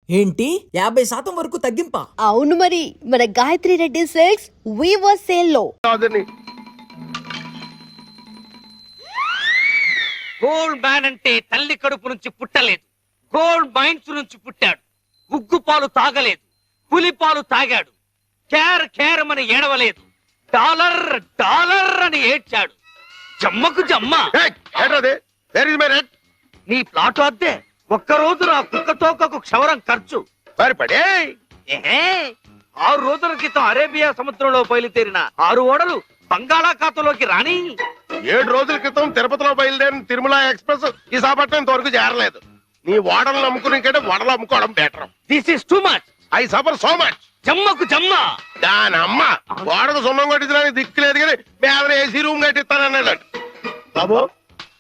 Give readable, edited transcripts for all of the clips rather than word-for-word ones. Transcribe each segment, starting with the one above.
ఏంటి 50% వరకు తగ్గింపా? అవును మరి, మన Gayatri Reddy silks weaver sale లో. గోల్డ్ మ్యాన్ అంటే తల్లి కడుపు నుంచి పుట్టలేదు, గోల్డ్ మైన్స్ నుంచి పుట్టాడు. ఉగ్గు పాలు తాగలేదు, పులి పాలు తాగాడు. కేర్ కేర్ అని ఏడవలేదు, డాలర్ డాలర్ అని ఏడ్చాడు. జమ్మకు జమ్మ. నీ ప్లాట్ అద్దే ఒక్కరోజు నా కుక్కతోకకు క్షవరం ఖర్చు. ఏహే, 6 రోజుల క్రితం అరేబియా సముద్రంలో బయలుదేరిన 6 ఓడలు బంగాళాఖాతంలోకి రాని. 7 రోజుల క్రితం తిరుపతిలో బయలుదేరిన తిరుమల ఎక్స్ప్రెస్ విశాఖపట్నం ఇంతవరకు చేరలేదు. నీ ఓడలు నమ్ముకునే కంటే వడలు అమ్ముకోవడం better. This is too much. I suffer so much. జమ్మకు జమ్మ. దానమ్మ ఓడకు సున్నం కట్టించడానికి దిక్కులేదు కానీ పేదలు ఏసీ రూమ్ కట్టిస్తానన్నాడు. బాబు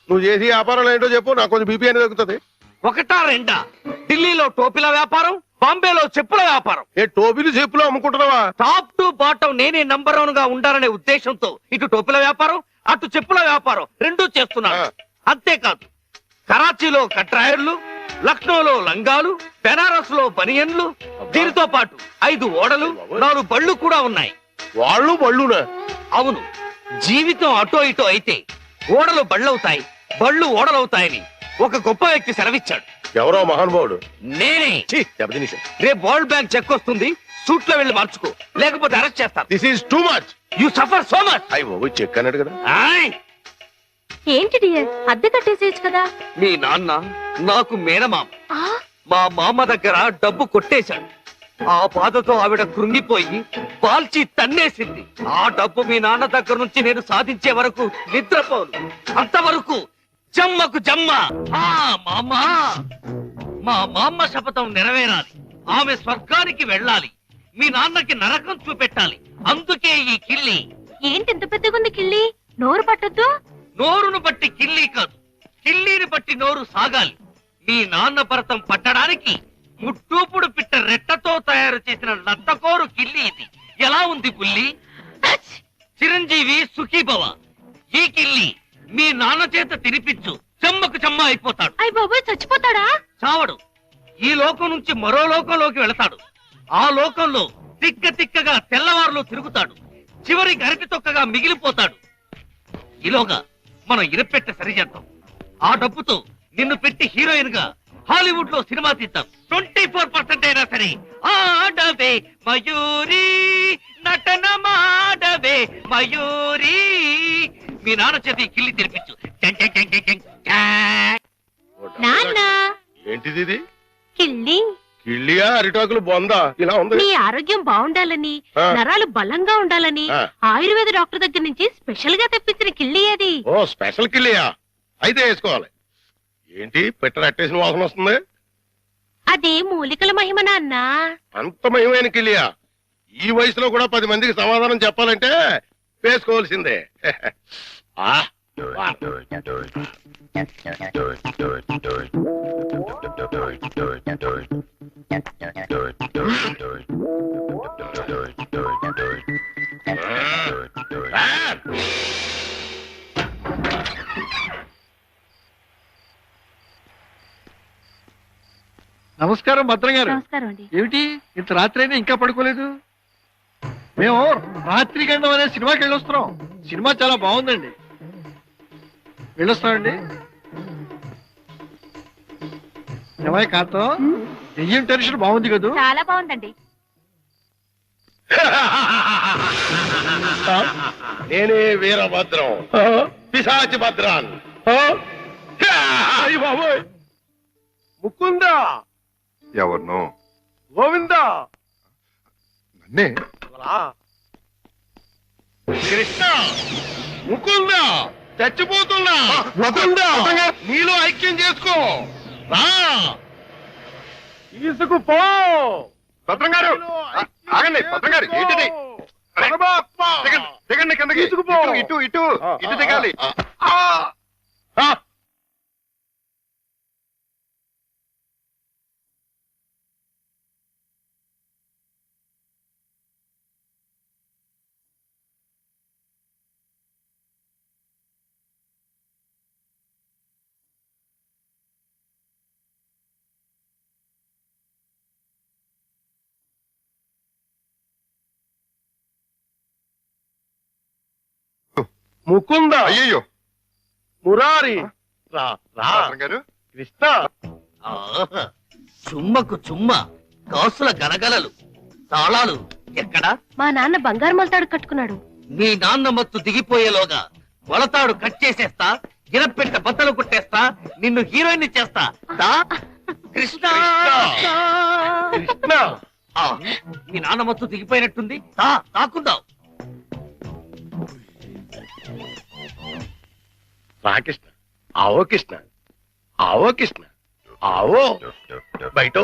నువ్వు చేసి వ్యాపారం ఏంటో చెప్పు, నాకు కొంచెం బీపీ అని తగ్గుతుంది. ఒకటా రెండా? ఢిల్లీలో టోపీల వ్యాపారం, బాంబేలో చెప్పుల వ్యాపారం. ఏ టోపీలు చెప్పులు అమ్ముకుంటున్నావా? టాప్ టు బాటం నేనే నంబర్ 1 గా ఉండాలనే ఉద్దేశంతో ఇటు టోపీల వ్యాపారం, అటు చెప్పుల వ్యాపారం రెండూ చేస్తున్నాను. అంతేకాదు, కరాచీలో కట్రాయర్లు, లక్నోలో లంగాలు, బెనారస్ లో బనియన్లు, దీనితో పాటు 5 ఓడలు, 4 బళ్ళు కూడా ఉన్నాయి. వాళ్ళు బళ్ళునా? అవును, జీవితం అటో ఇటో అయితే ఓడలు బళ్ళవుతాయి, బళ్ళు ఓడలవుతాయని ఒక గొప్ప వ్యక్తి సెలవిచ్చాడు. ఎవరో మహానుభావుడు. నేనే. రేపు వరల్డ్ బ్యాంక్ చెక్ వస్తుంది, సూట్ లో వెళ్ళి మార్చుకో, లేకపోతే అరెస్ట్ చేస్తాను. This is too much. You suffer so much. అయ్యో చెక్ అన్నాడు కదా. ఏంటి డియర్, అద్దె కట్టేసేయచ్చు కదా. మీ నాన్న నాకు మేనమామ. మా మామ దగ్గర డబ్బు కొట్టేశాడు. ఆ బాధతో ఆవిడ కృంగిపోయి పాల్చి తన్నేసింది. ఆ డబ్బు మీ నాన్న దగ్గర నుంచి నేను సాధించే వరకు నిద్రపోను. అంతవరకు జమ్మకు జమ్మ. మామా, మా మామ శపథం నెరవేరాలి. ఆమె స్వర్గానికి వెళ్ళాలి, మీ నాన్నకి నరకం చూపెట్టాలి. అందుకే ఈ కిల్లి. ఏంటి ఇంత పెద్దగుంది కిళ్ళి? నోరు పట్టొద్దు. నోరును బట్టి కిల్లి కాదు, కిల్లీని బట్టి నోరు సాగాలి. మీ నాన్న భరతం పట్టడానికి ముట్టూపుడు పిట్ట రెట్టతో తయారు చేసిన నత్తకోరు కిల్లి ఇది. ఎలా ఉంది పుల్లి? చిరంజీవి సుఖీభవ. ఈ కిల్లి మీ నాన్న చేత తినిపించు, చెమ్మకు చెమ్మ అయిపోతాడు. అయ్య బాబోయ్, చచ్చిపోతాడా? చావడు. ఈ లోకం నుంచి మరో లోకంలోకి వెళతాడు. ఆ లోకంలో తిక్క తిక్కగా తెల్లవారులో తిరుగుతాడు. చివరి గరిటి తొక్కగా మిగిలిపోతాడు. ఈలోగా మనం ఇరపెట్ట సరిచేద్దాం. ఆ డబ్బుతో నిన్ను పెట్టి హీరోయిన్ గా హాలీవుడ్ లో సినిమా తీద్దాం. 24% అయినా సరే ఆడవే మయూరి, నటన మాడవే మయూరి. మీ నాన్న చేతి కిల్లి తెరిపించు. నాన్న, ఏంటిది ఇది? కిళ్ళి. కిళ్ళియా అరిటాకులు బొందా ఇలా ఉంది? నీ ఆరోగ్యం బాగుండాలని, నరాలు బలంగా ఉండాలని ఆయుర్వేద డాక్టర్ దగ్గర నుంచి స్పెషల్ గా తెప్పించిన కిళ్ళి అది. ఓ స్పెషల్ కిళ్ళియా? అయితే వేసుకోవాలి. ఏంటి పెట్ట అట్టేసిన వాసన వస్తుంది? అది మూలికల మహిమ నాన్న. అంత మహిమైన కిళ్ళియా? ఈ వయసులో కూడా 10 మందికి సమాధానం చెప్పాలంటే వేసుకోవాల్సిందే. ఆ నమస్కారం భద్రం గారు. నమస్కారం అండి. ఏమిటి ఇంత రాత్రి అయినా ఇంకా పడుకోలేదు? మేము రాత్రి గండం అనే సినిమాకి వెళ్ళొస్తున్నాం. సినిమా చాలా బాగుందండి, వెళ్ళొస్తామండి. ఏమై కాంతం, దెయ్యం టెన్షన్ బాగుంది కదూ? చాలా బాగుందండి. నేనే వీరభద్రం, పిశాచి భద్రాన్. బాబోయ్, ముకుందా, ఎవరినో గోవిందా, నన్నే. కృష్ణ, ముకుందా, చచ్చిపోతున్నా. ముకుందా, నీలో ఐక్యం చేసుకో. రా, తీసుకుపో. భద్రం గారు ఆగండి. భద్రం గారు ఏంటిది? దిగండి కిందకి. తీసుకుపో. ఇటు ఇటు ఇటు దిగాలి. ముకుంద, అయ్యయ్యో మురారి, రా రా భద్రం గారు కృష్ణ. ఆహా! చుమ్మకు చుమ్మ, కాసుల గలగలలు, తాళాలు ఎక్కడా? మా నాన్న బంగారు మొలతాడు కట్టుకున్నాడు. మీ నాన్న మత్తు దిగిపోయేలోగా మొలతాడు కట్ చేసేస్తా, గిరపెట్ట బద్దలు కొట్టేస్తా, నిన్ను హీరోయిన్ చేస్తా. దా, కృష్ణ. కృష్ణ ఆ, మీ నాన్న మత్తు దిగిపోయినట్టుంది. దా, తాకుందాం. రా కృష్ణ, ఆవో కృష్ణ, ఆవో కృష్ణ, ఆవో. బయట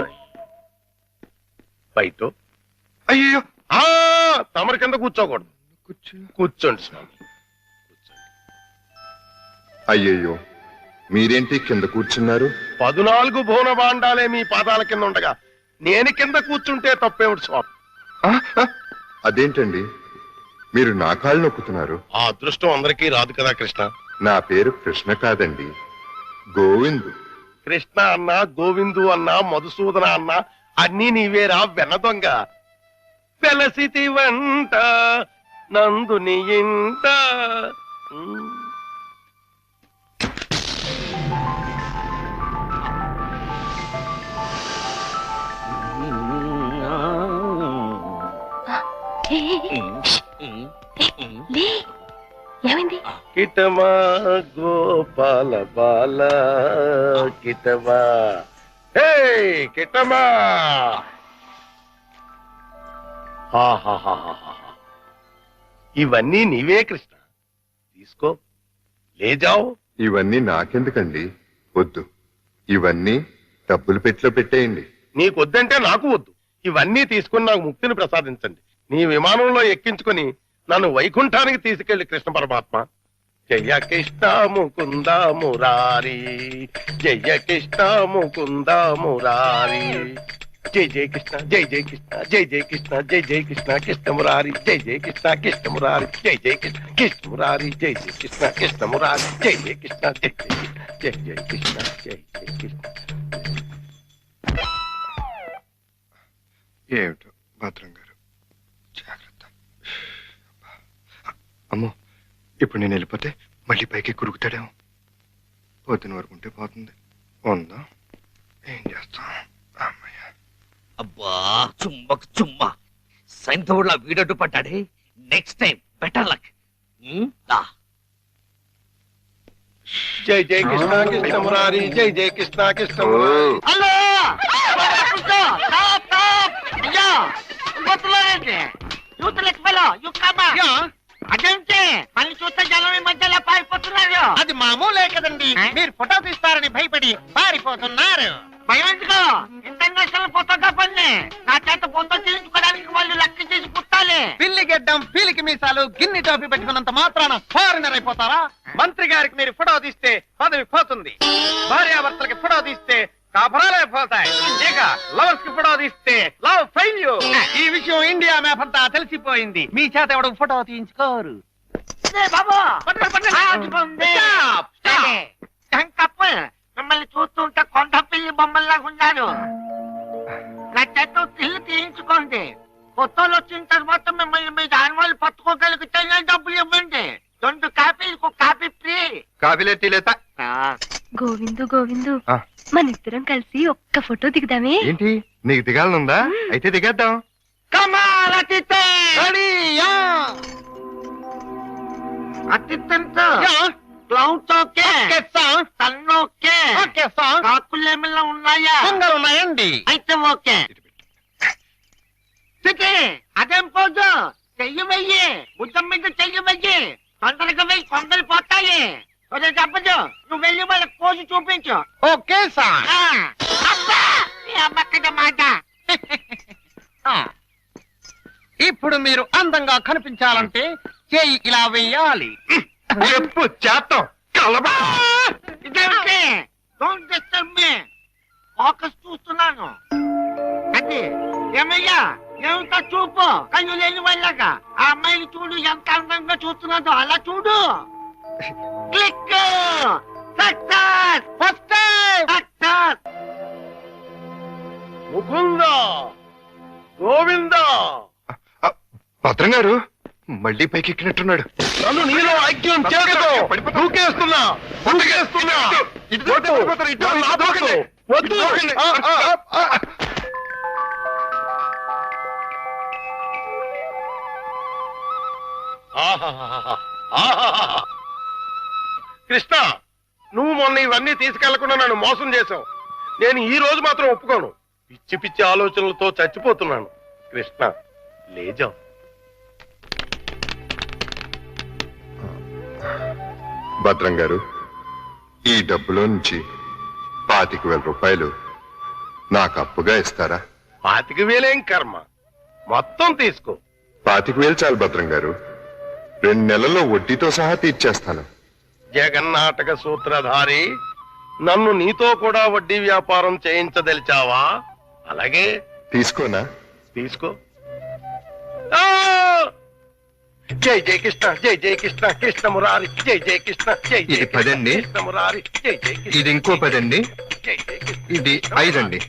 బయట. అయ్యయ్యో ఆ తమరి కింద కూర్చోకూడదు. కూర్చోండి స్వామి. అయ్యయ్యో మీరేంటి కింద కూర్చున్నారు? 14 భువన భాండాలే మీ పాదాల కింద ఉండగా నేను కింద కూర్చుంటే తప్పేమిటి స్వామి? ఆ, ఆ, అదేంటండి మీరు నా కాళ్ళు నొక్కుతున్నారు? ఆ అదృష్టం అందరికీ రాదు కదా కృష్ణ. నా పేరు కృష్ణ కాదండి, గోవిందు. కృష్ణ అన్నా, గోవిందు అన్నా, మధుసూదన అన్నా అన్నీ నీవేరా వెన్న దొంగ. వెలసితి వంట నందుని ఇంట. ఏ, లే, ఏమైంది? కిటమా గోపాల బాల కిటమా. హే కిటమా. ఇవన్నీ నీవే కృష్ణ, తీసుకో, లేజావు. ఇవన్నీ నాకెందుకండి? వద్దు, ఇవన్నీ డబ్బులు పెట్టిలో పెట్టేయండి. నీకొద్దంటే నాకు వద్దు. ఇవన్నీ తీసుకుని నాకు ముక్తిని ప్రసాదించండి. నీ విమానంలో ఎక్కించుకుని నన్ను వైకుంఠానికి తీసుకెళ్లి కృష్ణ పరమాత్మ. జయ కృష్ణ ముకుంద మురారి, జయ కృష్ణ ముకుంద మురారి. జై జయ కృష్ణ, జై జయ కృష్ణ, జై జయ కృష్ణ, జై జయ కృష్ణ, కృష్ణ మురారి, జై జయ కృష్ణ, కృష్ణ మురారి, జై జయ కృష్ణ, కృష్ణ మురారి, జై జయ కృష్ణ, కృష్ణ మురారి, జై జయ కృష్ణ, జై జయ కృష్ణ, జై జయ కృష్ణ, జై జయ కృష్ణ. ఏమిటో భద్రం గారు, జాగ్రత్త. అమ్మో, ఇప్పుడు నేను వెళ్ళిపోతే మళ్ళీ పైకి కురుకుతాడేమో. పొద్దున వరకు ఉంటే పోతుంది. ఉందా, ఏం చేస్తాం? అమ్మయ్య. అబ్బా, చుమ్మకు చుమ్మ, సైంధవుడిలా వీడడ్డు పడ్డాడే. Next time better luck. జై జయ కృష్ణ, కృష్ణ మురారి, జై జయ కృష్ణ, కృష్ణ మురారి. హలో, అదేంటి మళ్ళీ చూస్తే జనం ఈ మధ్యలో పారిపోతున్నారు. అది మామూలే కదండి, మీరు ఫోటో తీస్తారని భయపడి పారిపోతున్నారు. భయం ఎందుకు? ఇంటర్నేషనల్ ఫోటోగ్రాఫర్ని నా చేత ఫోటో తీయించుకోవడానికి వాళ్ళు లెక్క చేసి పుట్టాలి. పిల్లి గెడ్డం, పీలికి మీసాలు, గిన్ని టోపీ పెట్టుకున్నంత మాత్రాన ఫారినర్ అయిపోతారా? మంత్రి గారికి మీరు ఫోటో తీస్తే పదవి పోతుంది, భార్యాభర్తలకి ఫోటో తీస్తే కాపురాలే పోతాయి, ఇక లవర్స్ కి ఫోటో తీస్తే లవ్ ఫెయిల్యూర్. ఈ విషయం ఇండియా మ్యాప్ అంతా తెలిసిపోయింది. మీ చేత ఎవడు ఫోటో తీయించుకోరు. మిమ్మల్ని చూస్తుంటే కొండ పిల్లి బొమ్మల్లాగా ఉన్నారు. నా చేత ఇల్లు తీయించుకోండి. ఫోటోలు వచ్చిన తర్వాత మిమ్మల్ని మీ దానివాళ్ళు పట్టుకోగలిగితే డబ్బులు ఇవ్వండి. 2 కాపీలకు కాపీ ఫ్రీ. కాఫీలే టీలేతా? గోవిందు గోవిందు, ఆ. మన ఇద్దరం కలిసి ఒక్క ఫోటో దిగుదామే? ఏంటి, నీకు దిగాలనుందా? అయితే దిగేద్దాం. కమాల్ అతిథి అతిథంతో క్లౌడ్స్ ఓకే, సన్ ఓకే, కాకులు ఏమైనా ఉన్నాయా? ఉన్నాయండి. అయితే ఓకే. అదేం పోదు, చెయ్యి వెయ్యి, బుద్ధం మీద చెయ్యి వెయ్యి, తొందరగా వెయ్యి, కొందరు పోతాయి. చెప్పదు, నువ్వు వెళ్ళి వాళ్ళకి పోజు చూపించు. Okay sir. మాట. ఇప్పుడు మీరు అందంగా కనిపించాలంటే చేయి ఇలా వెయ్యాలి. చెప్పు చేస్తాం. కలబా. ఇదేంటి? Don't disturb me. ఫోకస్ చూస్తున్నాను. అది ఏమయ్యా, ఏమిటా చూపు? కళ్ళు లేని వాళ్ళగా ఆ అమ్మాయిని చూడు, ఎంత అందంగా చూస్తున్నాదో అలా చూడు. Click. Success. First success. Mukunda, Govinda. భద్రం గారు, మళ్ళీ పైకి ఎక్కినట్టున్నాడు. నన్ను నీలో ఐక్యం చేయదు. దూకేస్తున్నా. వద్దు. నన్ను ఆపొద్దు. వద్దు. ఆహాహాహా. ఆహాహాహా. కృష్ణ, నువ్వు మొన్న ఇవన్నీ తీసుకెళ్లకుండా నన్ను మోసం చేశావు. నేను ఈ రోజు మాత్రం ఒప్పుకోను. పిచ్చి పిచ్చి ఆలోచనలతో చచ్చిపోతున్నాను. కృష్ణ, లేజా. భద్రం గారు, ఈ డబ్బులో నుంచి 25,000 రూపాయలు నాకు అప్పుగా ఇస్తారా? 25,000 కర్మ, మొత్తం తీసుకో. 25,000 చాలు భద్రం గారు. 2 నెలల్లో వడ్డీతో సహా తీర్చేస్తాను. జగన్నాటక సూత్రధారి, నన్ను నీతో కూడా వడ్డీ వ్యాపారం చేయించదలిచావా? అలాగే తీసుకోనా? తీసుకో. ఆ! జై జై కృష్ణ, జై జై కృష్ణ, కృష్ణ మురారి, జై జై కృష్ణ, జై జై ఇది 10 అండి. కృష్ణ మురారి, జై జై కృష్ణ. ఇది ఇంకో 10 అండి. జై జై కృష్ణ. ఇది 5 అండి.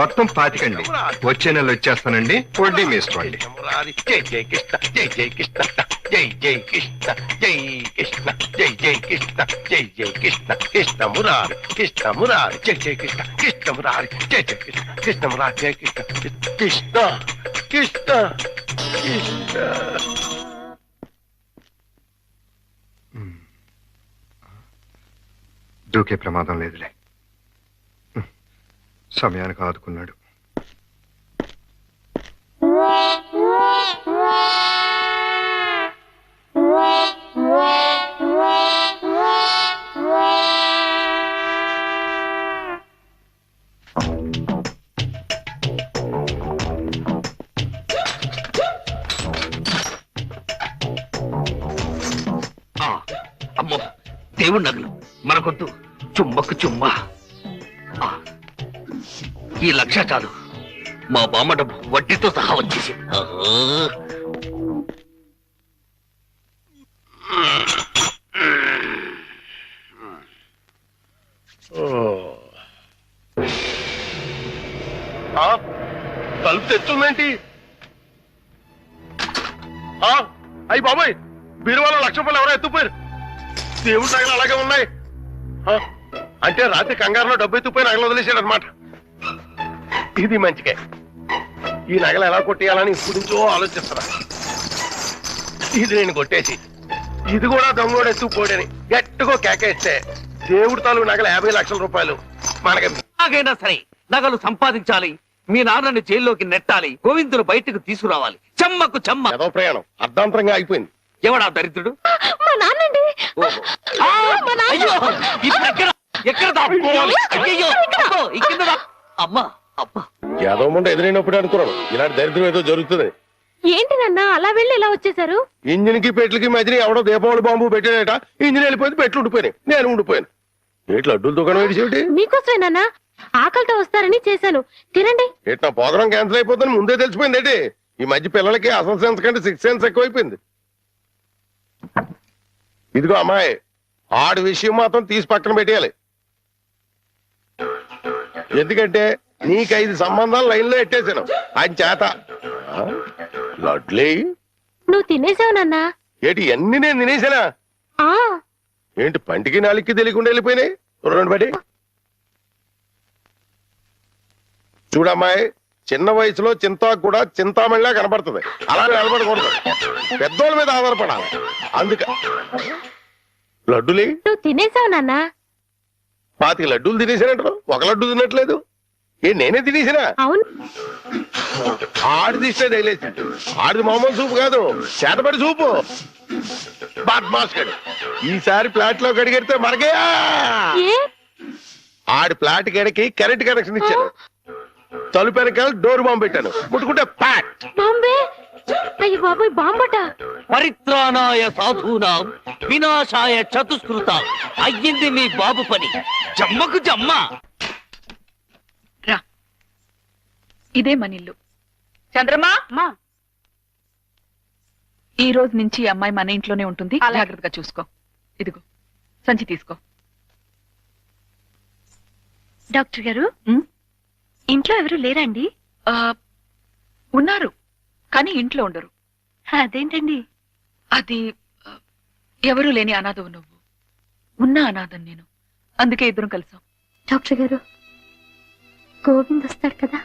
మొత్తం 25 అండి. వచ్చే నెల వచ్చేస్తానండి. వడ్డీ మీ ఇష్టం అండి. కృష్ణ మురారి, జై జై కృష్ణ, జై జై కృష్ణ, జై జై కృష్ణ, జై కృష్ణ, జై జై కృష్ణ, జై జై కృష్ణ, కృష్ణ మురారి, కృష్ణ మురారి, జై జై కృష్ణ, కృష్ణ మురారి, జై జై కృష్ణ, కృష్ణ మురారి, జై కృష్ణ, కృష్ణ కృష్ణ కృష్ణ. దూకే ప్రమాదం లేదులే. సమయానికి ఆదుకున్నాడు. అమ్మో, దేవుడి నగలు మనకొద్దు. చుమ్మకు చుమ్మా. ఆ, ఈ 1,00,000 చాలు. మా బామ్మ డబ్బు వడ్డీతో సహా వచ్చేసి. తలుపు తెచ్చుందేంటి? అయ్యి బాబాయ్, బీరువాలో 1,00,000 రూపాయలు ఎవరో ఎత్తుపోయారు. దేవుడి నగలు అలాగే ఉన్నాయి. అంటే రాత్రి కంగారులో డబ్బు ఎత్తుపోయి నగలు వదిలేశాడు అనమాట. ఇది మంచిగా. ఈ నగలు ఎలా కొట్టేయాలని ఇప్పుడు నుంచో ఆలోచిస్తున్నా. ఇది నేను కొట్టేసి ఇది కూడా దొంగోడు ఎత్తుకుపోడని గట్టిగా కేకేస్తే దేవుడి తాలూకు నగలు 50,00,000 రూపాయలు మనకి. ఎలాగైనా సరే నగలు సంపాదించాలి. మీ నాన్నని జైల్లోకి నెట్టాలి. గోవిందులు బయటకు తీసుకురావాలి. చెమ్మకు చెమ్మ. ఏదో ప్రయాణం అర్ధాంతరంగా ఆగిపోయింది. ఎవడా దరిద్రుడు? మా నాన్నండి. ఓహో. ఆ! అయ్యో! ఇప్పుడు ఎక్కడ దాక్కోవాలి? అయ్యయ్యో! అబ్బో, ఈ కింద అమ్మా అబ్బా. యాదవ ముండ ఎదురైనప్పుడు అనుకున్నాను ఇలాంటి దరిద్రం ఏదో జరుగుతుంది. ఏంటి నాన్న అలా వెళ్ళి ఇలా వచ్చేసారు? ఇంజిన్ కి పెట్లకి మధ్యన ఎవడో దీపావళి బాంబు పెట్టాడట. ఇంజిన్ వెళ్ళిపోయింది, పెట్లు ఉండిపోయినాయి. నేను ఉండిపోయాను. ఏట్లు అడ్డుల దుకాణం ఏడిచేటి? మీకోసమే నాన్న, ఆకలితో వస్తారని చేశాను. తినండి. నా ప్రోగ్రాం క్యాన్సిల్ అయిపోతుందని ముందే తెలిసిపోయింది ఏంటి? ఈ మధ్య పిల్లలకి అసలు సెన్స్ కంటే 6th సెన్స్ ఎక్కువైపోయింది. ఇదిగో అమ్మాయి, ఆడి విషయం మాత్రం తీసి పక్కన పెట్టేయాలి. ఎందుకంటే నీకు 5 సంబంధాలు లైన్ లో ఎట్టేశాను. ఆయన చేత లడ్లీ. నువ్వు తినేసావు నాన్న. ఏంటి అన్ని నేను తినేసానా? ఆ ఏంటి పంటికి నాలుగుకి తెలియకుండా వెళ్ళిపోయినాయి? 2 బడి చూడమ్మాయి, చిన్న వయసులో చింతాకు కూడా చింతామణిలా కనబడుతుంది. అలా నిలబడకూడదు, పెద్దోళ్ళ మీద ఆధారపడాలి. అందుక లడ్డులే నువ్వు తినేసావు నాన్న. 25 లడ్డూలు తినేసానంటారు, 1 లడ్డు తినట్లేదు. నేనే తినేసినా? అవును. ఆడి తీస్తే తగిలేసి. ఆడిది మామూలు సూపు కాదు, చేతబడి సూపు. బాద్మాస్ గడు ఈసారి ఫ్లాట్ లో గడిగెడితే మనకే. ఏ ఆడి ఫ్లాట్ గడికి కరెంట్ కనెక్షన్ ఇచ్చాను. తలుపు వెనకాల డోర్ బాంబు పెట్టాను. ముట్టుకుంటే ప్యాట్. బాంబే. అయ్యి బాబాయ్, బాంబట. పరిత్రాణాయ సాధూనాం వినాశాయ చతుష్కృత. అయ్యింది మీ బాబు పని. జమ్మకు జమ్మ. రా, ఇదే మన ఇల్లు. చంద్రమా, ఈ రోజు నుంచి ఈ అమ్మాయి మన ఇంట్లోనే ఉంటుంది. జాగ్రత్తగా చూసుకో. ఇదిగో సంచి తీసుకో. డాక్టర్ గారు, ఇంట్లో ఎవరు లేరండి? ఉన్నారు, కానీ ఇంట్లో ఉండరు. అదేంటండి? అది ఎవరూ లేని అనాథవు నువ్వు, ఉన్న అనాథం నేను. అందుకే ఇద్దరం కలిసాం. డాక్టర్ గారు, గోవింద్ వస్తాడు కదా,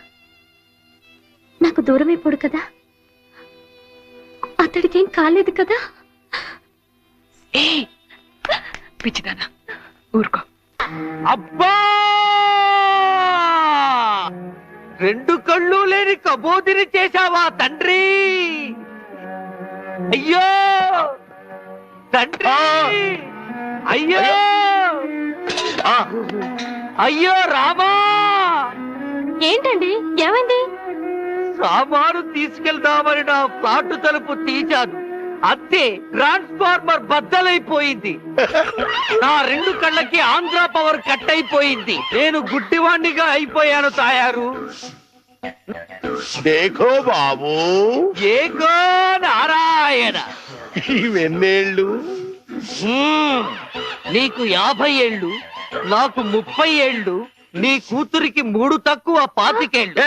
నాకు దూరం అయిపోడు కదా, అతడికేం కాలేదు కదా? ఏ పిచ్చిదానా, ఊరుకో. అబ్బా, రెండు కళ్ళు లేని కబోదిని చేశావా తండ్రి? అయ్యో తండ్రి, అయ్యో అయ్యో రామా. ఏంటండి, ఏమైంది? సామాను తీసుకెళ్దామని నా ఫ్లాట్ తలుపు తీశాను, అంతే ట్రాన్స్ఫార్మర్ బద్దలైపోయింది. నా రెండు కళ్ళకి ఆంధ్ర పవర్ కట్ అయిపోయింది. నేను గుడ్డివాణ్ణిగా అయిపోయాను తాయారు. దేఖో బాబు, ఏకో నారాయణ. ఇవెన్నేళ్ళు? నీకు 50 ఏళ్ళు, నాకు 30 ఏళ్ళు, నీ కూతురికి 3 తక్కువ 25 ఏళ్ళు.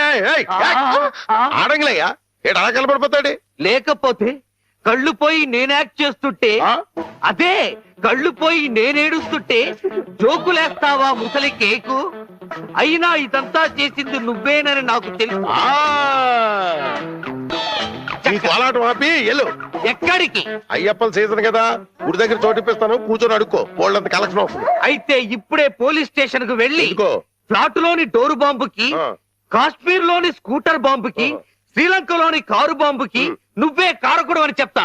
ఆడంగిలయ్యా, ఏడు అలా కలపడిపోతాడు. లేకపోతే కళ్ళు పోయి నేను యాక్ట్ చేస్తుంటే, అదే కళ్ళు పోయి నేనేడుస్తుంటే జోకులేస్తావా ముసలి కేకు? అయినా ఇదంతా చేసింది నువ్వేనని నాకు తెలుసు. కోలాటం ఆపి ఎల్లు. ఎక్కడికి? అయ్యప్పల సీజన్ కదా, గుడి దగ్గర చోటిప్పిస్తాను, కూర్చొని అడుక్కో, వాళ్ళంత కలెక్షన్ అవుతుంది. అయితే ఇప్పుడే పోలీస్ స్టేషన్ కు వెళ్ళి ఫ్లాట్ లోని డోరు బాంబుకి, కాశ్మీర్ లోని స్కూటర్ బాంబుకి, శ్రీలంకలోని కారు బాంబుకి నువ్వే కారకుడు అని చెప్తా.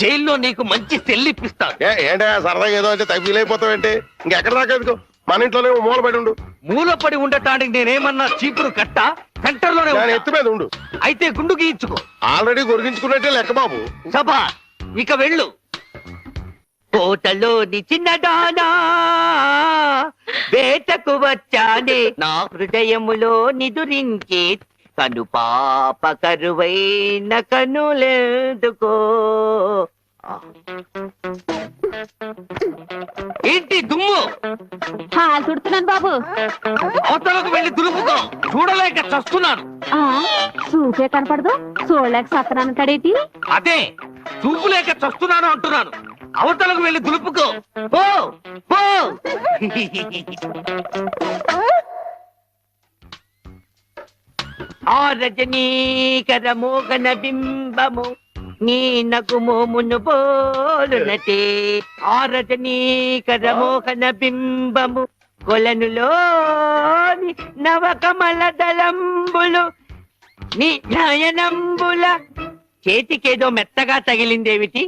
జైల్లో నీకు మంచి సెల్లిప్పిస్తాను. ఏంటా సరదాగా ఏదో అంటే తగ్గిలైపోతావేంటి? ఇంకెక్కడ దాకా ఎందుకు? మన ఇంట్లోనే మూలపడి ఉండు. మూలపడి ఉండటానికి నేనేమన్నా చీపురు కట్ట? సెంటర్ లోనే ఎత్తు మీద ఉండు. అయితే గుండు గీయించుకో. ఆల్రెడీ గొరిగించుకున్నట్టే లెక్క బాబు. సభా, ఇక వెళ్ళు. కోటలోని చిన్నదానా, వేటకు వచ్చానే, నా హృదయములో నిదురించే కను పాప కరువైన కనులెందుకో. ఏంటి దుమ్ము? చుడుతున్నాను బాబు. అవతలకు వెళ్ళి దులుపుకో, చూడలేక చస్తున్నాను. చూపే కనపడదు, చూడలేక సత్తనాను కడేటి. అదే చూపు లేక చస్తున్నాను అంటున్నాను. అవతలకు వెళ్ళి దులుపుకో, పో పో. ఆ రజనీకర మోగన బింబము నీ నగు మోమును పోలునటే. ఆ రజనీకర మోహన బింబము కొలనులోని నవకమల దళంబులు నీ నయనంబుల. చేతికేదో మెత్తగా తగిలిందేమిటి?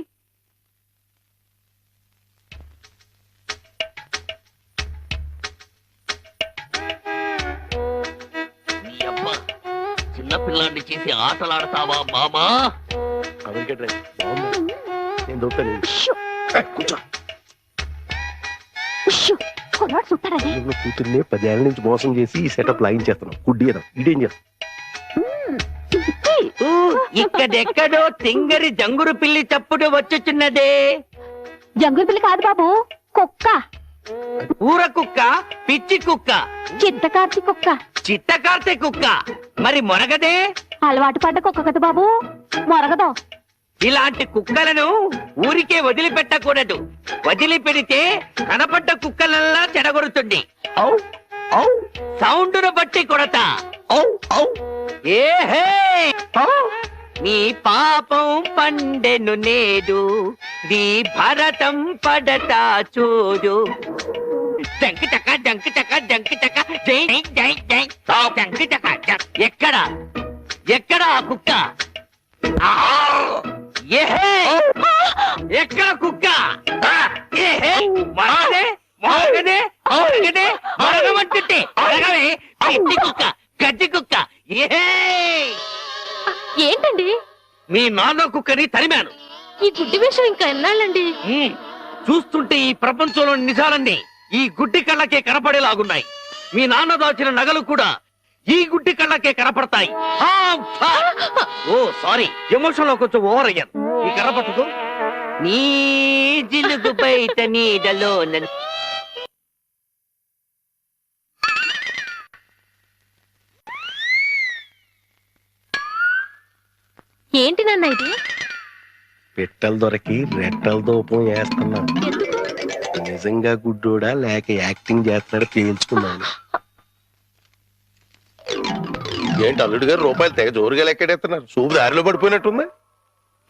చిన్నపిల్లాన్ని చేసి ఆటలాడతావా మామా? కూతుర్ని 10 ఏళ్ల నుంచి మోసం చేసి ఈ సెటప్ లాగించేస్తున్నాం. గుడ్డి ఇదేం చేస్తాం? ఇక్కడెక్కడో తింగరి జంగురు పిల్లి చప్పుడు వచ్చుచున్నదే. జంగుల పిల్లి కాదు బాబు, కుక్క. ఊర కుక్క, పిచ్చి కుక్క, చిత్తకార్తి కుక్క. చిత్తకార్తె కుక్క. మరి మొరగదే? అలవాటు పడ్డ కుక్క కదా బాబు, మొరగదు. ఇలాంటి కుక్కలను ఊరికే వదిలిపెట్టకూడదు. వదిలిపెడితే కనపడ్డ కుక్కలల్లా చెడగొడుతుంది. సౌండును బట్టి కొడతా. ఏహే, నీ పాపం పండెను నేడు, నీ భరతం పడతా చూడు. జంకి చక్క జంకి చక్క జంకి చక్క జై జై జై జంకి చక్క. ఎక్కడ ఎక్కడ ఆ కుక్క? ఏహే, ఎక్కడ కుక్క? ఏహే, మరగదే మరగదే మరగదే మరగమంటుంటే మరగవే. పిచ్చి కుక్క, గజ్జి కుక్క. ఏహే, ఏంటండి? మీ నాన్న కుక్కని తరిమాను. ఈ గుడ్డి విషయం ఇంకా ఎన్నాళ్ళండి? చూస్తుంటే ఈ ప్రపంచంలోని నిజాలన్నీ ఈ గుడ్డి కళ్ళకే కనపడేలాగున్నాయి. మీ నాన్న దాచిన నగలు కూడా ఈ గుడ్డి కళ్ళకే కనపడతాయి. ఓ సారీ, ఎమోషన్ లో కొంచెం ఓవర్ అయ్యాను. ఈ కనపడదు. నీ జిలుగు బయట నీడలో ఏంటి నాన్న ఇది? పెట్టలు దొరికి రెట్టల దూపం వేస్తున్నా. ఎందుకు? నిజంగా గుడ్డోడా లేక యాక్టింగ్ చేస్తున్నాడు తేల్చుకున్నాను. ఏంటి అల్లుడు గారు రూపాయలు తెగ జోరుగా లెక్కెడేస్తున్నారు? సూపు దారిలో పడిపోయినట్టుంది.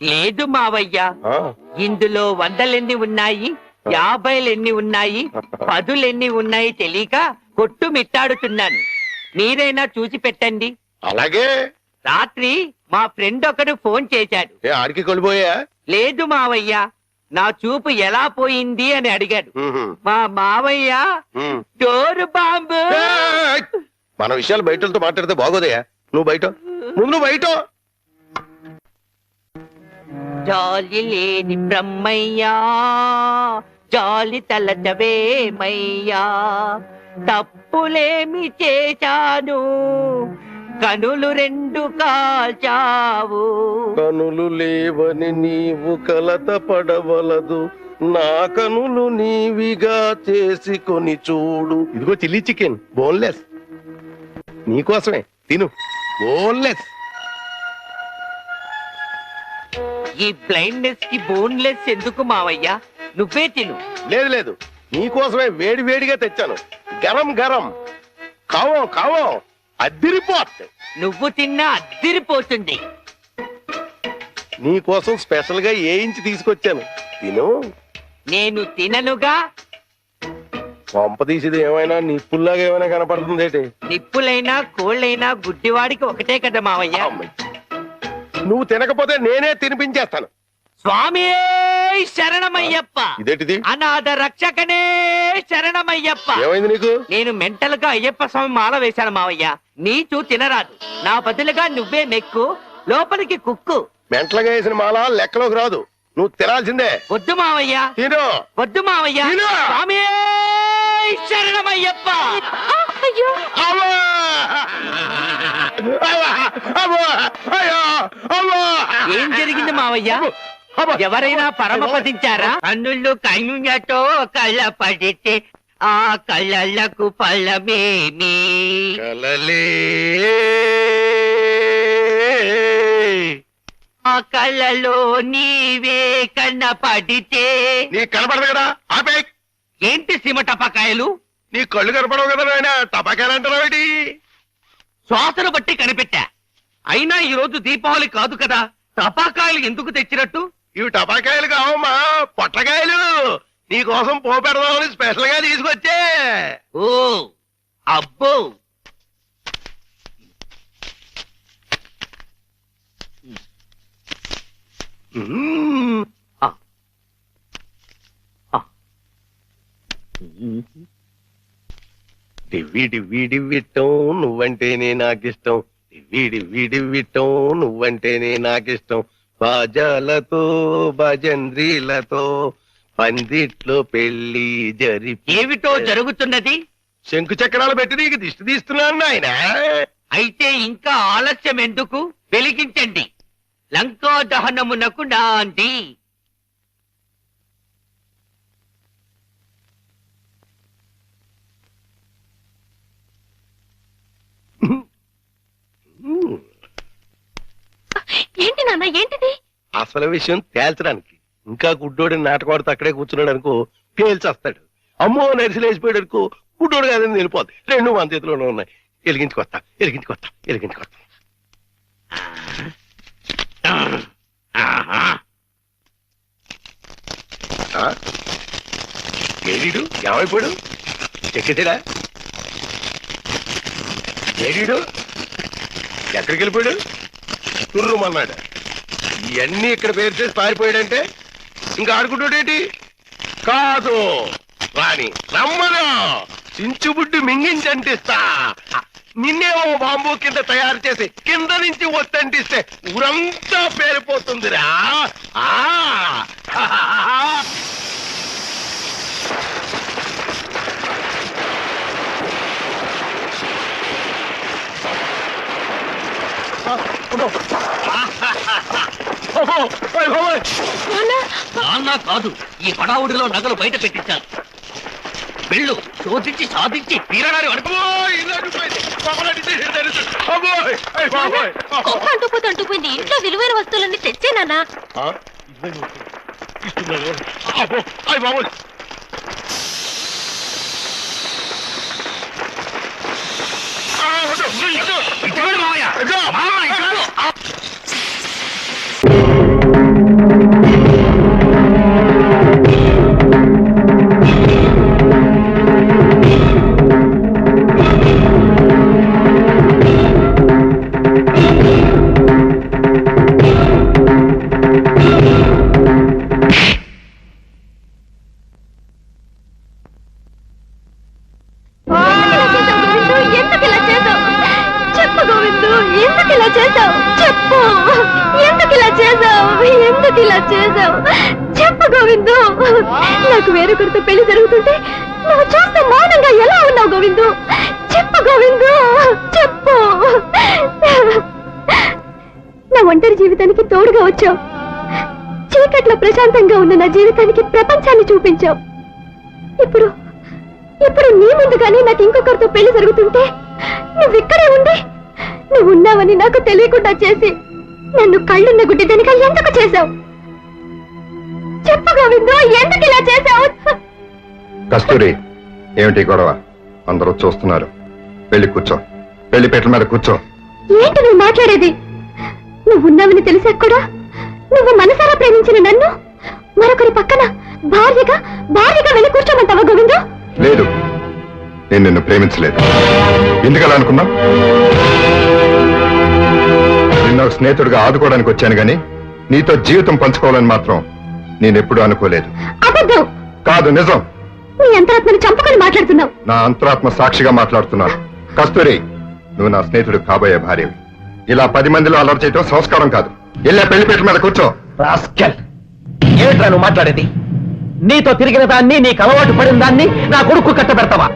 లేదు మావయ్య, ఆ, ఇందులో 100 ఉన్నాయి, 50 ఉన్నాయి, 10 ఉన్నాయి తెలియక కొట్టు మిట్టాడుతున్నాను. మీరైనా చూసి పెట్టండి. అలాగే. రాత్రి మా ఫ్రెండ్ ఒకడు ఫోన్ చేశాడు. ఏ ఆడికి కొలిపోయా? లేదు మావయ్య, నా చూపు ఎలా పోయింది అని అడిగాడు. మా మావయ్య డోరు బాంబు. మన విషయాలు బయటతో మాట్లాడితే బాగోదయా. నువ్వు బయట ముందు బయట. జాలి లేని బ్రహ్మయ్యా, జాలి తలచవేమయ్యా, తప్పులేమి చేశాను, కనులు 2 కాల్చావు. కనులు లేవని నీవు కలత పడవలదు, నా కనులు నీవిగా చేసుకొని చూడు. ఇదిగో చిల్లీ చికెన్ బోన్లెస్ నీకోసమే, తిను. బోన్లెస్. ఈ బ్లైండ్నెస్ కి బోన్లెస్ ఎందుకు మావయ్య? నువ్వే తిను. లేదు లేదు, నీకోసమే వేడి వేడిగా తెచ్చాను. గరం గరం. కావం కావం అద్దిరిపోతుంది. నువ్వు తిన్నా అద్దిరిపోతుంది. నీకోసం స్పెషల్ గా ఏ ఇంచి తీసుకొచ్చాను, తిను. నేను తిననుగా. పంప తీసేది ఏమైనా నిప్పుల్లాగా ఏమైనా కనపడుతుంది. నిప్పులైనా కోళ్ళైనా గుడ్డివాడికి ఒకటే కదా మావయ్య. నువ్వు తినకపోతే నేనే తినిపించేస్తాను. స్వామి శరణమయ్యప్ప. ఇదేంటిది? అనాథ రక్షకనే శరణమయ్యప్ప. ఏమైంది నీకు? నేను మెంటల్ గా అయ్యప్ప స్వామి మాల వేశాను మావయ్య. నీచు తినరాదు, నా బదులుగా నువ్వే మెక్కు, లోపలికి కుక్కు. మెంటలుగా వేసిన మాల లెక్కలోకి రాదు, నువ్వు తినాల్సిందే. వద్దు మావయ్య, తిను. వద్దు మావయ్య. తిను. స్వామి శరణమయ్యప్ప. అయ్యో అవ్వా! అవ్వా! అవ్వా! అయ్యో! అవ్వా! ఏం జరిగింది మావయ్య? అవ్వా! ఎవరైనా పరమపదించారా? కన్నుళ్ళు కన్నుతో కళ్ళ పడితే ఆ కళ్ళకు ఫలమేమి? కలలే ఆ కళ్ళలో నీవే కన్న పడితే. నీ కనపడదు కదా, ఆపే. ఏంటి సీమ టపాకాయలు? నీ కళ్ళు కనపడవు కదా నాయన, టపాకాయలు అంటారావేటి? శ్వాసను బట్టి కనిపెట్టా. అయినా ఈ రోజు దీపావళి కాదు కదా, టపాకాయలు ఎందుకు తెచ్చినట్టు? ఇవి టపాకాయలు కావమ్మా, పొట్టకాయలు. నీ కోసం పోపెడదామని స్పెషల్ గా తీసుకొచ్చే. ఓ అబ్బో, డివ్వి డివ్వి డివ్విట్టం నువ్వంటేనే నాకిష్టం, డివ్వి డివ్వి డివ్విట్టం నువ్వంటేనే నాకిష్టం. బాజాలతో భజంద్రీలతో పందిట్లో పెళ్లి జరిపి. ఏమిటో జరుగుతున్నది? శంకు చక్రాలు పెట్టి నీకు దిష్టి తీస్తున్నాను నాయన. అయితే ఇంకా ఆలస్యం ఎందుకు? వెలిగించండి. లంకా దహనమునకు నాంది. ఏంటి నాన్న, ఏంటిది? అసలు విషయం తేల్చడానికి. ఇంకా గుడ్డోడిని నాటకవాడితో అక్కడే కూర్చున్నాడు అనుకో, పేల్చేస్తాడు. అమ్మో నరిసిలేసిపోయాడు అనుకో, గుడ్డోడు కాదని వెళ్ళిపోద్ది. 2 మన చేతిలోనే ఉన్నాయి. వెలిగించుకొస్తా, వెలిగించుకొస్తా, వెలిగించుకొస్తా. ఏడీడు ఏమైపోయాడు? ఎక్కేసాడా? ఏడీడు ఎక్కడికి వెళ్ళిపోయాడు? తుర్రుమన్నాడు. ఇవన్నీ ఇక్కడ పేరు చేసి పారిపోయాడంటే ఇంకా ఆడుకుంటాడేంటి? కాదు రాణి, రమ్మను. చించుబుడ్డి మింగించంటిస్తా. నిన్నేమో బాంబు కింద తయారు చేసి కింద నుంచి ఒత్తంటిస్తే ఊరంతా పేరిపోతుందిరా. నాన్న కాదు, ఈ హడావుడిలో నగలు బయట పెట్టించాను. వెళ్ళు, శోధించి సాధించి తీరడారి వరకు. అంటుపోతే అంటుపోయింది. ఇంట్లో విలువైన వస్తువులన్నీ తెచ్చేనానా? చెప్పు గోవిందు. నాకు వేరొకరితో పెళ్లి జరుగుతుంటే నువ్వు చూస్తే మౌనంగా ఎలా ఉన్నావు గోవిందు? చెప్పు గోవిందు, చెప్పు. నా ఒంటరి జీవితానికి తోడుగా వచ్చావు. చీకట్లో ప్రశాంతంగా ఉన్న నా జీవితానికి ప్రపంచాన్ని చూపించావు. ఇప్పుడు ఇప్పుడు నీ ముందుగానే నాకు ఇంకొకరితో పెళ్లి జరుగుతుంటే నువ్వు ఇక్కడే ఉండి నువ్వు ఉన్నావని నాకు తెలియకుండా చేసి నన్ను కళ్ళున్న గుడ్డిదనిగా ఎందుకు చేశావు? చెప్పు గోవిందు, ఎందుకు ఇలా చేశావు? కస్తూరి, ఏమిటి గొడవ? అందరూ చూస్తున్నారు. వెళ్ళి కూర్చో, పెళ్లి పీటల మీద కూర్చో. ఏంటి నువ్వు మాట్లాడేది? నువ్వున్నావని తెలిసాక కూడా నువ్వు మనసారా ప్రేమించిన నన్ను మరొకరి పక్కన భార్యగా వెళ్ళి కూర్చోమంటావా గోవిందు? లేదు, నేను నిన్ను ప్రేమించలేదు. ఎందుకలా అనుకున్నా? నిన్న స్నేహితుడిగా ఆదుకోవడానికి వచ్చాను గాని నీతో జీవితం పంచుకోవాలని మాత్రం నేనెప్పుడూ అనుకోలేదు. అబద్ధం. కాదు, నిజం. నీ అంతరాత్మని చంపుకొని మాట్లాడుతున్నావు. నా అంతరాత్మ సాక్షిగా మాట్లాడుతున్నాను. కస్తూరి, నువ్వు నా స్నేహితుడు కాబోయే భార్యవి. ఇలా 10 మందిలో అలర్ట్ చేయటం సంస్కారం కాదు. వెళ్ళా పెళ్లి పీటల మీద కూర్చో. రాస్కెల్, ఏమిట్రా నువ్వు మాట్లాడేది? నీతో తిరిగిన దాన్ని, నీకు అలవాటు పడిన దాన్ని నా కొడుకు కట్టబెడతావా?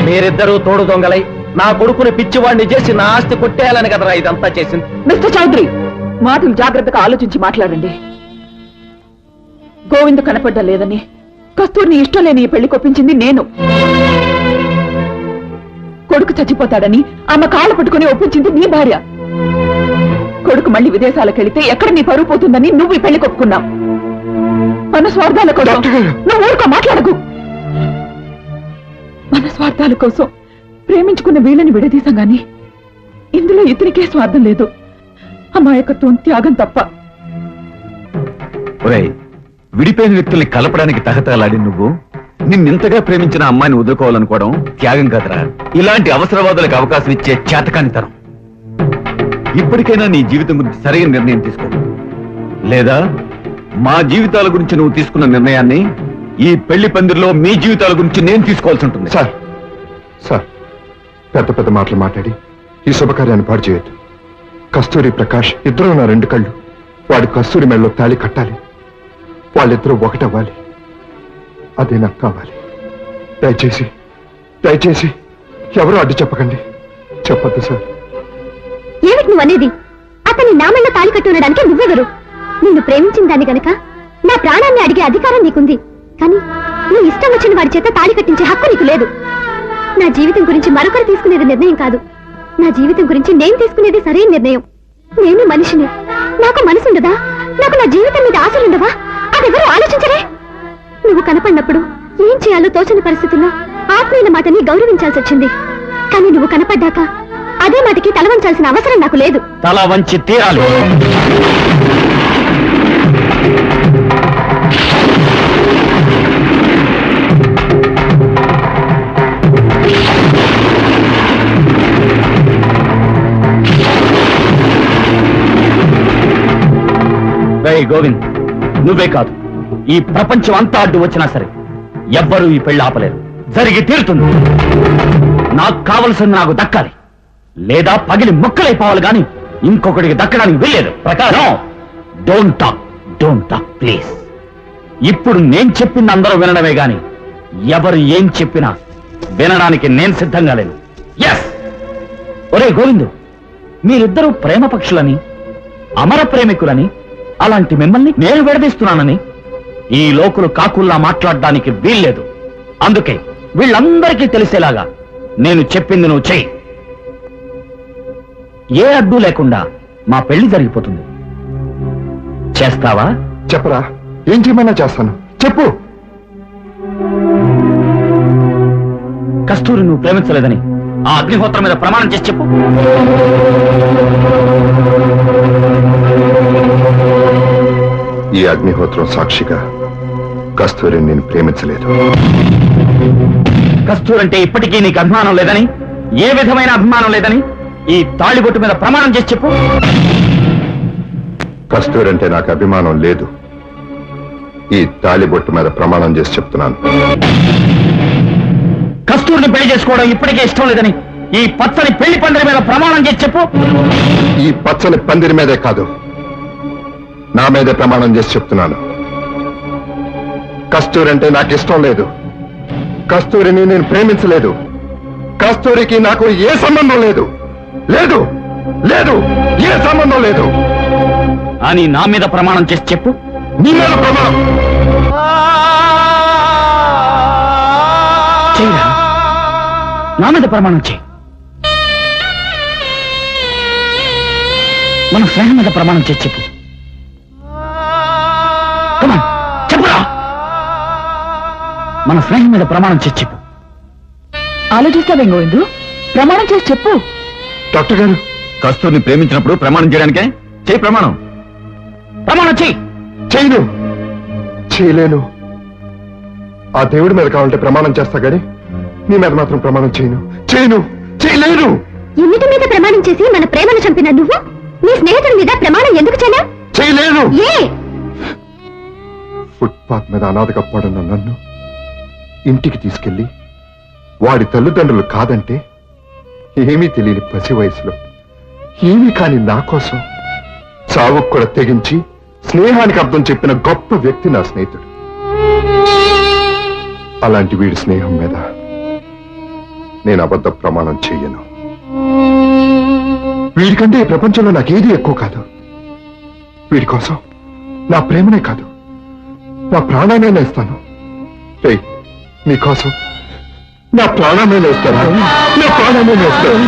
మీరిద్దరూ తోడు దొంగలై నా కొడుకుని పిచ్చివాడిని చేసి నా ఆస్తి కొట్టేయాలని కదరా ఇదంతా చేసింది. మిస్టర్ చౌదరి, మాటలు జాగ్రత్తగా ఆలోచించి మాట్లాడండి. గోవిందు కనపడ్డా లేదని కస్తూరిని ఇష్టం లేని ఈ పెళ్లి కొప్పించింది నేను. కొడుకు చచ్చిపోతాడని ఆమె కాళ్ళు పట్టుకుని ఒప్పించింది నీ భార్య. కొడుకు మళ్ళీ విదేశాలకు వెళితే ఎక్కడ నీ పరువు పోతుందని నువ్వు ఈ పెళ్లి కొప్పుకున్నావు. మన స్వార్థాల కోసం నువ్వు ఊరుకో, మాట్లాడకు. మన స్వార్థాల కోసం ప్రేమించుకున్న వీళ్ళని విడదీశాం గాని ఇందులో ఇతనికే స్వార్థం లేదు. అమాయకత్వం, త్యాగం తప్ప. విడిపోయిన వ్యక్తుల్ని కలపడానికి తహతలాడి నువ్వు నిన్నింతగా ప్రేమించిన అమ్మాయిని వదులుకోవాలనుకోవడం త్యాగం కాదురా, ఇలాంటి అవసరవాదులకు అవకాశం ఇచ్చే చేతకానితనం. ఇప్పటికైనా నీ జీవితం గురించి సరైన నిర్ణయం తీసుకో, లేదా మా జీవితాల గురించి నువ్వు తీసుకున్న నిర్ణయాన్ని ఈ పెళ్లి పందిరిలో మీ జీవితాల గురించి నేను తీసుకోవాల్సి ఉంటుంది. సార్, సార్, పెద్ద పెద్ద మాటలు మాట్లాడి ఈ శుభకార్యాన్ని పాడు చేయొద్దు. కస్తూరి, ప్రకాష్ ఇద్దరు నా 2 కళ్ళు. వాడి కస్తూరి మెడలో తాళి కట్టాలి. వాళ్ళిద్దరూ ఒకటవ్వాలి. అదే నాకు కావాలి. దయచేసి దయచేసి ఎవరూ అడ్డు చెప్పకండి. చెప్పొద్దు సార్. ఏమిటి నువ్వు అనేది? అతని నామల్లో తాళి కట్టి ఉండడానికి నువ్వెవరు? నిన్ను ప్రేమించిన దాన్ని గనక నా ప్రాణాన్ని అడిగే అధికారం నీకుంది. కానీ నువ్వు ఇష్టం వచ్చిన వాడి చేత తాళి కట్టించే హక్కు నీకు లేదు. నా జీవితం గురించి మరొకరు తీసుకునేది నిర్ణయం కాదు. నా జీవితం గురించి నేను తీసుకునేది సరైన నిర్ణయం. నేను మనిషిని, నాకు మనసుండదా? నాకు నా జీవితం మీద ఆశలుండవా? అదెవరూ ఆలోచించరే. నువ్వు కనపడినప్పుడు ఏం చేయాలో తోచని పరిస్థితుల్లో ఆత్మీయుల మాటని గౌరవించాల్సి వచ్చింది. కానీ నువ్వు కనపడ్డాక అదే మాటకి తల వంచాల్సిన అవసరం నాకు లేదు. తల వంచి తీరాలి. గోవింద్, నువ్వే కాదు, ఈ ప్రపంచం అంతా అడ్డు వచ్చినా సరే ఎవ్వరూ ఈ పెళ్లి ఆపలేరు. జరిగి తీరుతుంది. నాకు కావలసింది నాకు దక్కాలి, లేదా పగిలి ముక్కలైపోవాలి గాని ఇంకొకటికి దక్కడానికి వెళ్ళలేదు. ప్రకారం డోంట్ టాక్ ప్లీజ్. ఇప్పుడు నేను చెప్పింది అందరూ వినడమే గాని ఎవరు ఏం చెప్పినా వినడానికి నేను సిద్ధంగా లేను. ఎస్, ఒరే గోవిందు, మీరిద్దరూ ప్రేమ పక్షులని, అమర ప్రేమికులని, అలాంటి మిమ్మల్ని నేను విడదీస్తున్నానని ఈ లోకులు కాకుల్లా మాట్లాడడానికి వీల్లేదు. అందుకే వీళ్ళందరికీ తెలిసేలాగా నేను చెప్పింది నువ్వు చెయ్యి. ఏ అడ్డు లేకుండా మా పెళ్లి జరిగిపోతుంది. చేస్తావా? చెప్పరా, ఏం చేయమన్నా చేస్తాను, చెప్పు. కస్తూరి నువ్వు ప్రేమించలేదని ఆ అగ్నిహోత్రం మీద ప్రమాణం చేసి చెప్పు. ఈ అగ్నిహోత్రం సాక్షిగా కస్తూరిని నేను ప్రేమించలేదు. కస్తూరి అంటే ఇప్పటికీ నీకు అభిమానం లేదని, ఏ విధమైన అభిమానం లేదని ఈ తాళిబొట్టు మీద ప్రమాణం చేసి చెప్పు. కస్తూరి అంటే నాకు అభిమానం లేదు. ఈ తాళిబొట్టు మీద ప్రమాణం చేసి చెప్తున్నాను. కస్తూరిని పెళ్లి చేసుకోవడం ఇప్పటికే ఇష్టం లేదని ఈ పచ్చని పెళ్లి పందిరి మీద ప్రమాణం చేసి చెప్పు. ఈ పచ్చని పందిరి మీదే కాదు, నా మీదే ప్రమాణం చేసి చెప్తున్నాను. కస్తూరి అంటే నాకు ఇష్టం లేదు. కస్తూరిని నేను ప్రేమించలేదు. కస్తూరికి నాకు ఏ సంబంధం లేదు. లేదు లేదు ఏ సంబంధం లేదు అని నా మీద ప్రమాణం చేసి చెప్పు. నీ మీద ప్రమాణం చేయరా, నా మీద ప్రమాణం చేయి. మన స్నేహం మీద ప్రమాణం చేసి చెప్పు. Come on, చెప్పురా. మన స్నేహం మీద ప్రమాణం చేసి చెప్పు. ఆలోచిస్తావేం గోవిందు? ప్రమాణం చేసి చెప్పు. డాక్టర్ గారు, కస్తూరిని ప్రేమించినప్పుడు ప్రమాణం చేయడానికే చేయి ప్రమాణం. ప్రమాణం చేయి. చేయను, చేయలేను. ఆ దేవుడి మీద కావాలంటే ప్రమాణం చేస్తా గాని నీ మీద మాత్రం ప్రమాణం చేయను. చేయను, చేయలేను. ఎన్నిటి మీద ప్రమాణం చేసి మన ప్రేమను చంపిన నువ్వు నీ స్నేహితుడి మీద ప్రమాణం ఎందుకు చేయలేవు? చేయలేను. ఏ ఫుట్పాత్ మీద అనాథగా పడున్న నన్ను ఇంటికి తీసుకెళ్లి వాడి తల్లిదండ్రులు కాదంటే ఏమీ తెలియని పసి వయసులో ఏమీ కాని నా కోసం చావుకు కూడా తెగించి స్నేహానికి అర్థం చెప్పిన గొప్ప వ్యక్తి నా స్నేహితుడు. అలాంటి వీడి స్నేహం మీద నేను అబద్ధ ప్రమాణం చెయ్యను. వీడికంటే ఈ ప్రపంచంలో నాకేది ఎక్కువ కాదు. వీడి కోసం నా ప్రేమనే కాదు, నా ప్రాణాన్ని ఇస్తాను. నీకోసం నా ప్రాణాన్ని ఇస్తాను. నా ప్రాణాన్ని ఇస్తాను.